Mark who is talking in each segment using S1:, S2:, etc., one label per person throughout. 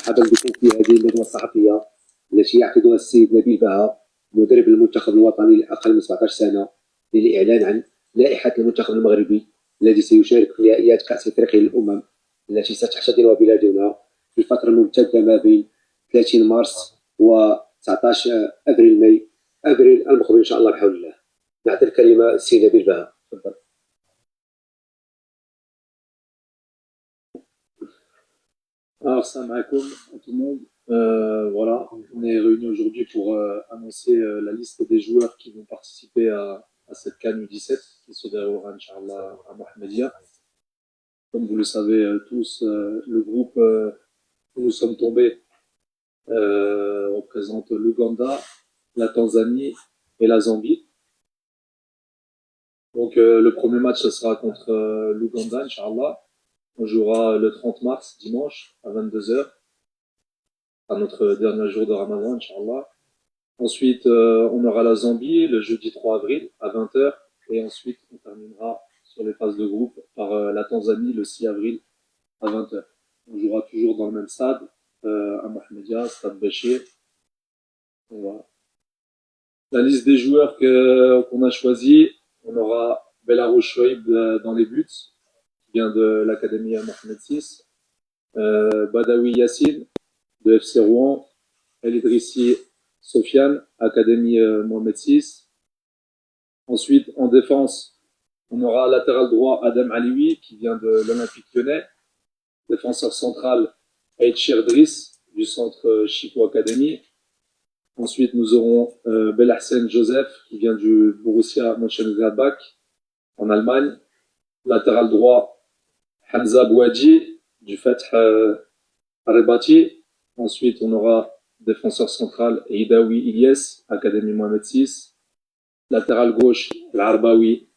S1: مرحبا بكم في هذه اللجنه الصحفيه التي يعقدها السيد نبيل بها مدرب المنتخب الوطني لاقل من 17 سنه للاعلان عن لائحه المنتخب المغربي الذي سيشارك في نهائيات كاس افريقيا للامم التي ستحتضنها بلادنا في الفتره الممتده ما بين 30 مارس و 19 ابريل المقبل ان شاء الله بحول الله. نعطي الكلمه السيد نبيل بها، تفضل.
S2: Alors, salam alaikum à tout le monde. Voilà, on est réunis aujourd'hui pour annoncer la liste des joueurs qui vont participer à cette CAN U17 qui se déroulera, Inch'Allah, à Mohamedia. Comme vous le savez tous, le groupe où nous sommes tombés représente l'Ouganda, la Tanzanie et la Zambie. Donc, le premier match, ce sera contre l'Ouganda, Inch'Allah. On jouera le 30 mars, dimanche, à 22h, à notre dernier jour de Ramadan, Inch'Allah. Ensuite, on aura la Zambie le jeudi 3 avril à 20h. Et ensuite, on terminera sur les phases de groupe par la Tanzanie le 6 avril à 20h. On jouera toujours dans le même stade, à Mohamedia, stade Béché. Voilà. La liste des joueurs qu'on a choisis, on aura Belarus Shoaib dans les buts, vient de l'académie Mohamed VI, Badawi Yassine de FC Rouen, El Idrissi Sofiane, académie Mohamed VI. Ensuite, en défense, on aura latéral droit Adam Alioui qui vient de l'Olympique Lyonnais, défenseur central Aïtcher Driss du centre Chico Academy. Ensuite, nous aurons Belhassan Joseph qui vient du Borussia Mönchengladbach en Allemagne. Latéral droit Hamza Bouadji du Fath Arrebati. Ensuite, on aura défenseur central Hidawi Ilyes, Académie Mohamed VI. Latéral gauche L'Arbaoui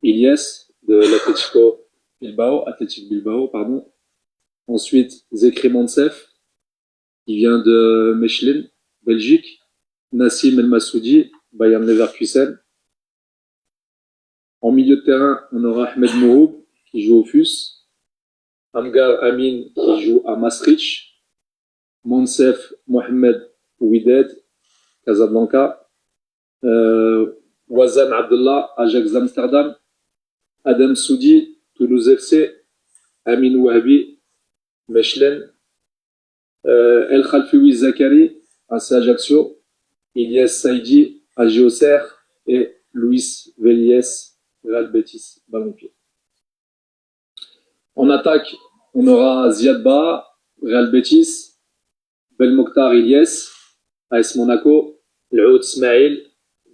S2: Ilyes de l'Athletic Bilbao, pardon. Ensuite, Zekri Monsef qui vient de Mechlin, Belgique. Nassim El Massoudi, Bayern Leverkusen. En milieu de terrain, on aura Ahmed Mouhoub qui joue au FUS. Amgar Amin qui joue à Maastricht. Monsef Mohamed Ouided, Casablanca. Wazan Abdullah, Ajax d'Amsterdam. Adam Soudi, Toulouse FC. Amin Ouahabi, Mechlin. El Khalfioui Zakari, AC Ajaccio. Ilyes Saïdi, AG Auxerre. Et Luis Véliès, Real Betis, Ballon-Pied. En attaque, on aura Ziad Ba, Real Betis, Belmokhtar Ilyes, AS Monaco, L'Oud Smaïl,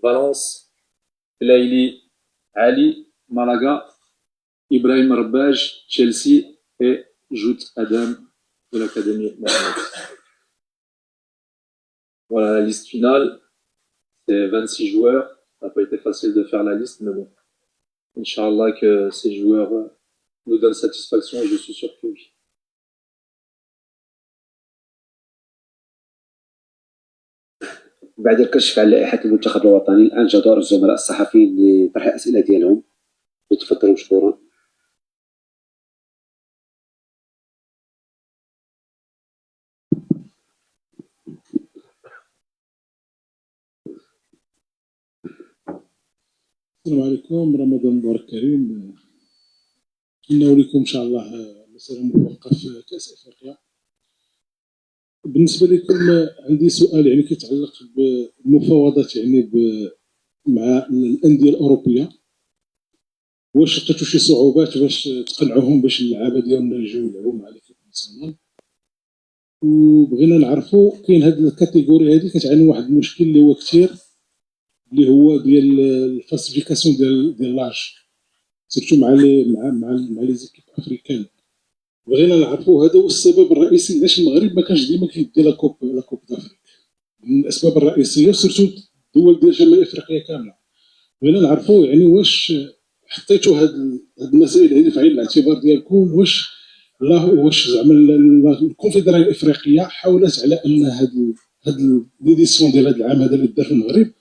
S2: Valence, Laïli Ali, Malaga, Ibrahim Arbaj, Chelsea et Jout Adam de l'Académie Mohamed. Voilà la liste finale. C'est 26 joueurs. Ça n'a pas été facile de faire la liste, mais bon. Inch'Allah que ces joueurs nous donnent satisfaction et je suis sûr que oui.
S1: بعد الكشف عن لائحة المنتخب الوطني الآن جاء دور الزملاء الصحفيين لطرح الأسئلة ديالهم. يتفضلوا مشكورا.
S3: السلام عليكم، رمضان مبارك كريم. نتمنى لكم ان شاء الله مسيره موفقه في كاس افريقيا. بالنسبه لكم عندي سؤال يعني كيتعلق بالمفاوضات يعني مع الانديه الاوروبيه. واش لقيتوا شي صعوبات باش تقنعوهم باش اللعابه ديالنا يجيو يلعبوا مع ليكيب ناسيونال؟ وبغينا نعرفوا كاين هاد الكاتيجوري هادي كتعاني واحد المشكل اللي هو كثير، اللي هو ديال الفاسيفيكاسيون ديال لاج، سيرتو مع لي زيكيب افريكان. بغينا نعرفوا هذا هو السبب الرئيسي علاش المغرب ما كانش ديما كيدي لا كوب دافريك. من الاسباب الرئيسيه سيرتو الدول ديال شمال افريقيا كامله. بغينا نعرفوا يعني واش حطيتوا هاد المسائل هذه في عين الاعتبار ديالكم، واش زعما الكونفدراليه الافريقيه حاولت على ان هاد ليديسيون ديال هاد العام هذا اللي دار في المغرب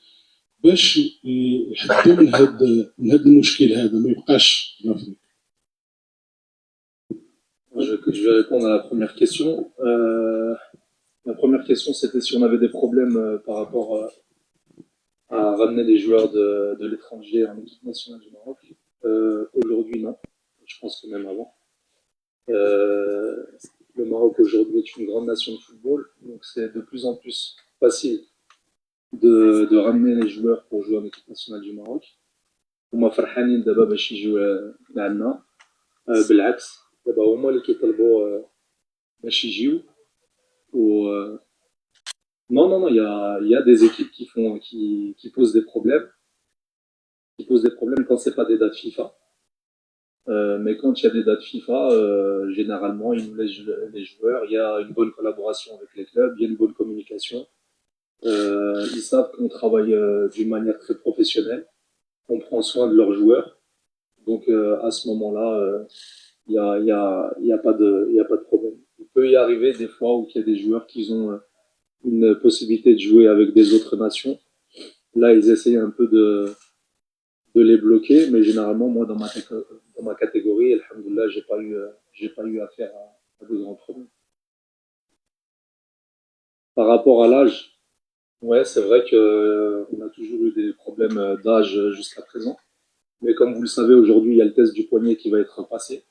S3: باش يحدوا من هذا المشكل هذا ما يبقاش في افريقيا.
S2: Je vais répondre à la première question. La première question, c'était si on avait des problèmes par rapport à ramener des joueurs de l'étranger en équipe nationale du Maroc. Aujourd'hui, non. Je pense que même avant. Euh, le Maroc aujourd'hui est une grande nation de football, donc c'est de plus en plus facile de ramener les joueurs pour jouer en équipe nationale du Maroc. هما فرحانين دابا باش يجيو معنا بالعكس دابا هما اللي كيطلبوا باش يجيو و non, non, non, il y a des équipes qui posent des problèmes, quand c'est pas des dates FIFA. Mais quand il y a des dates FIFA, généralement, ils nous laissent les joueurs. Il y a une bonne collaboration avec les clubs, il y a une bonne communication. Ils savent qu'on travaille d'une manière très professionnelle. On prend soin de leurs joueurs. Donc à ce moment-là, il y a pas de problème. Il peut y arriver des fois où il y a des joueurs qui ont une possibilité de jouer avec des autres nations. Là, ils essayent un peu de les bloquer, mais généralement, moi, dans ma catégorie, alhamdoulilah, j'ai pas eu affaire à de grands problèmes. Par rapport à l'âge, ouais, c'est vrai que on a toujours eu des problèmes d'âge jusqu'à présent. Mais comme vous le savez, aujourd'hui, il y a le test du poignet qui va être passé.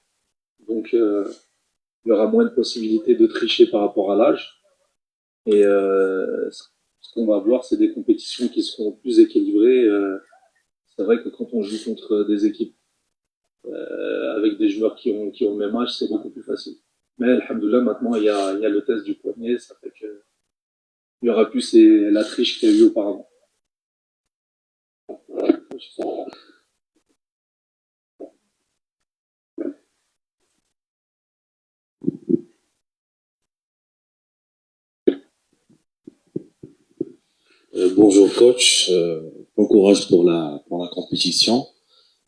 S2: Donc, il y aura moins de possibilités de tricher par rapport à l'âge. Et ce qu'on va voir, c'est des compétitions qui seront plus équilibrées. C'est vrai que quand on joue contre des équipes avec des joueurs qui ont le même âge, c'est beaucoup plus facile. Mais alhamdoulilah, maintenant, il y a le test du poignet, ça fait que il y aura plus la triche qu'il y a eu auparavant.
S4: Bonjour coach, bon courage pour la compétition.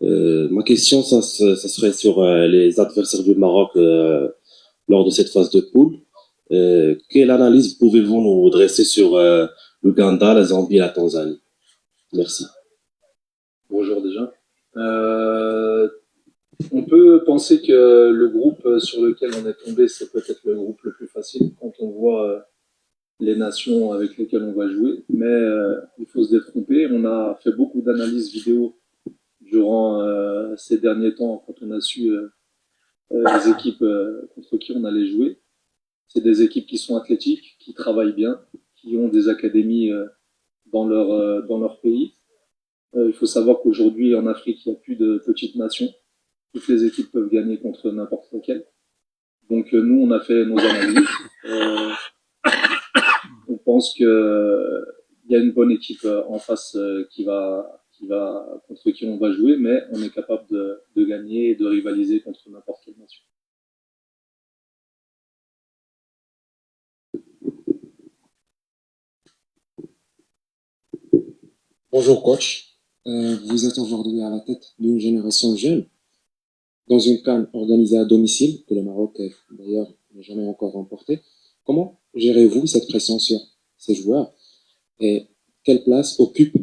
S4: Ma question, ça serait sur les adversaires du Maroc lors de cette phase de poule. Quelle analyse pouvez-vous nous dresser sur l'Ouganda, la Zambie et la Tanzanie? Merci.
S2: Bonjour déjà. On peut penser que le groupe sur lequel on est tombé, c'est peut-être le groupe le plus facile quand on voit les nations avec lesquelles on va jouer, mais il faut se détromper. On a fait beaucoup d'analyses vidéo durant ces derniers temps quand on a su les équipes contre qui on allait jouer. C'est des équipes qui sont athlétiques, qui travaillent bien, qui ont des académies dans leur pays. Il faut savoir qu'aujourd'hui en Afrique, il n'y a plus de petites nations. Toutes les équipes peuvent gagner contre n'importe laquelle. Donc nous, on a fait nos analyses. On pense que il y a une bonne équipe en face contre qui on va jouer, mais on est capable de gagner et de rivaliser contre n'importe quelle nation.
S5: Bonjour coach, vous êtes aujourd'hui à la tête d'une génération jeune dans une CAN organisée à domicile que le Maroc d'ailleurs n'a jamais encore remporté. Comment gérez-vous cette pression sur ces joueurs et quelle place occupe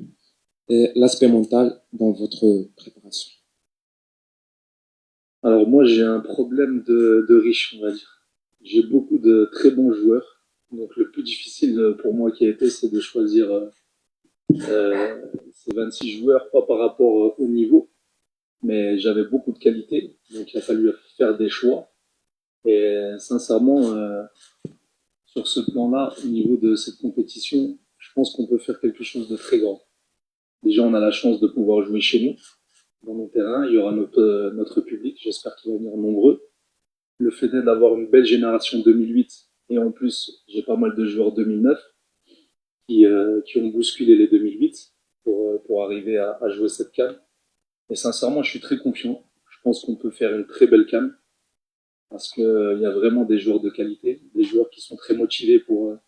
S5: l'aspect mental dans votre préparation?
S2: Alors moi j'ai un problème de riche, on va dire. J'ai beaucoup de très bons joueurs, donc le plus difficile pour moi qui a été, c'est de choisir ces 26 joueurs, pas par rapport au niveau, mais j'avais beaucoup de qualité, donc il a fallu faire des choix. Et sincèrement, sur ce plan-là, au niveau de cette compétition, je pense qu'on peut faire quelque chose de très grand. Déjà, on a la chance de pouvoir jouer chez nous, dans nos terrains. Il y aura notre public, j'espère qu'il va venir nombreux. Le fait d'avoir une belle génération 2008, et en plus, j'ai pas mal de joueurs 2009 qui ont bousculé les 2008 pour arriver à jouer cette CAN. Et sincèrement, je suis très confiant. Je pense qu'on peut faire une très belle CAN parce qu'il y a vraiment des joueurs de qualité, des joueurs qui sont très motivés pour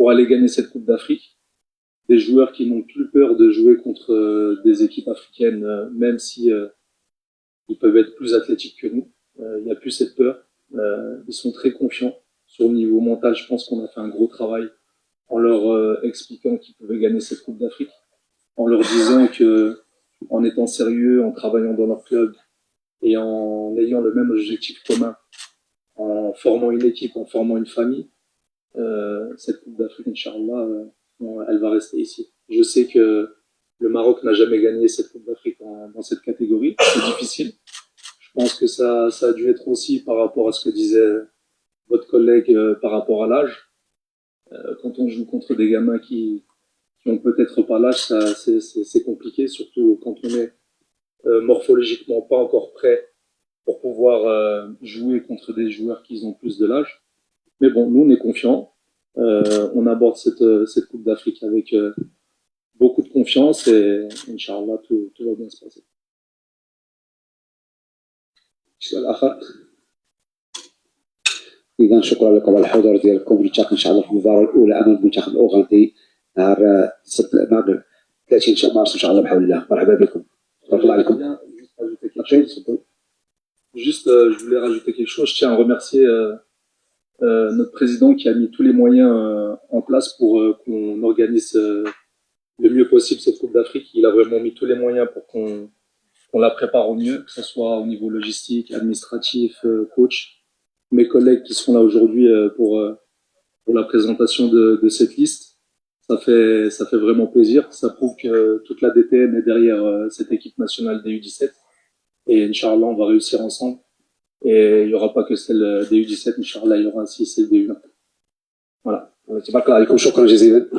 S2: aller gagner cette Coupe d'Afrique, des joueurs qui n'ont plus peur de jouer contre des équipes africaines, même si ils peuvent être plus athlétiques que nous. Il n'y a plus cette peur. Ils sont très confiants. Sur le niveau mental, je pense qu'on a fait un gros travail en leur expliquant qu'ils pouvaient gagner cette Coupe d'Afrique, en leur disant que en étant sérieux, en travaillant dans leur club et en ayant le même objectif commun, en formant une équipe, en formant une famille, cette Coupe d'Afrique, Inch'Allah, elle va rester ici. Je sais que le Maroc n'a jamais gagné cette Coupe d'Afrique dans cette catégorie. C'est difficile. Je pense que ça a dû être aussi par rapport à ce que disait votre collègue par rapport à l'âge. Quand on joue contre des gamins qui ont peut-être pas l'âge, c'est compliqué, surtout quand on est morphologiquement pas encore prêt pour pouvoir jouer contre des joueurs qui ont plus de l'âge. Mais bon, nous, on est confiants. On aborde cette Coupe d'Afrique avec beaucoup de confiance et Inch'Allah, tout va bien se passer.
S1: السؤال الآخر. إذا شكرا لكم على الحضور ديالكم ونلتقي إن شاء الله في المباراة الأولى أمام المنتخب الأوغندي نهار 30 مارس إن شاء الله بحول الله. مرحبا بكم. بارك الله عليكم.
S2: Je voulais rajouter quelque chose. Je tiens à remercier notre président qui a mis tous les moyens en place pour qu'on organise le mieux possible cette Coupe d'Afrique. Il a vraiment mis tous les moyens pour qu'on la prépare au mieux, que ce soit au niveau logistique, administratif, coach. Mes collègues qui sont là aujourd'hui pour la présentation de cette liste, ça fait vraiment plaisir. Ça prouve que toute la DTN est derrière cette équipe nationale des U17. Et Inch'Allah, on va réussir ensemble. Et il n'y aura pas que celle des U17, Inch'Allah, il y aura aussi celle des U20. Voilà.
S1: تبارك الله عليكم. شكرا جزيلا.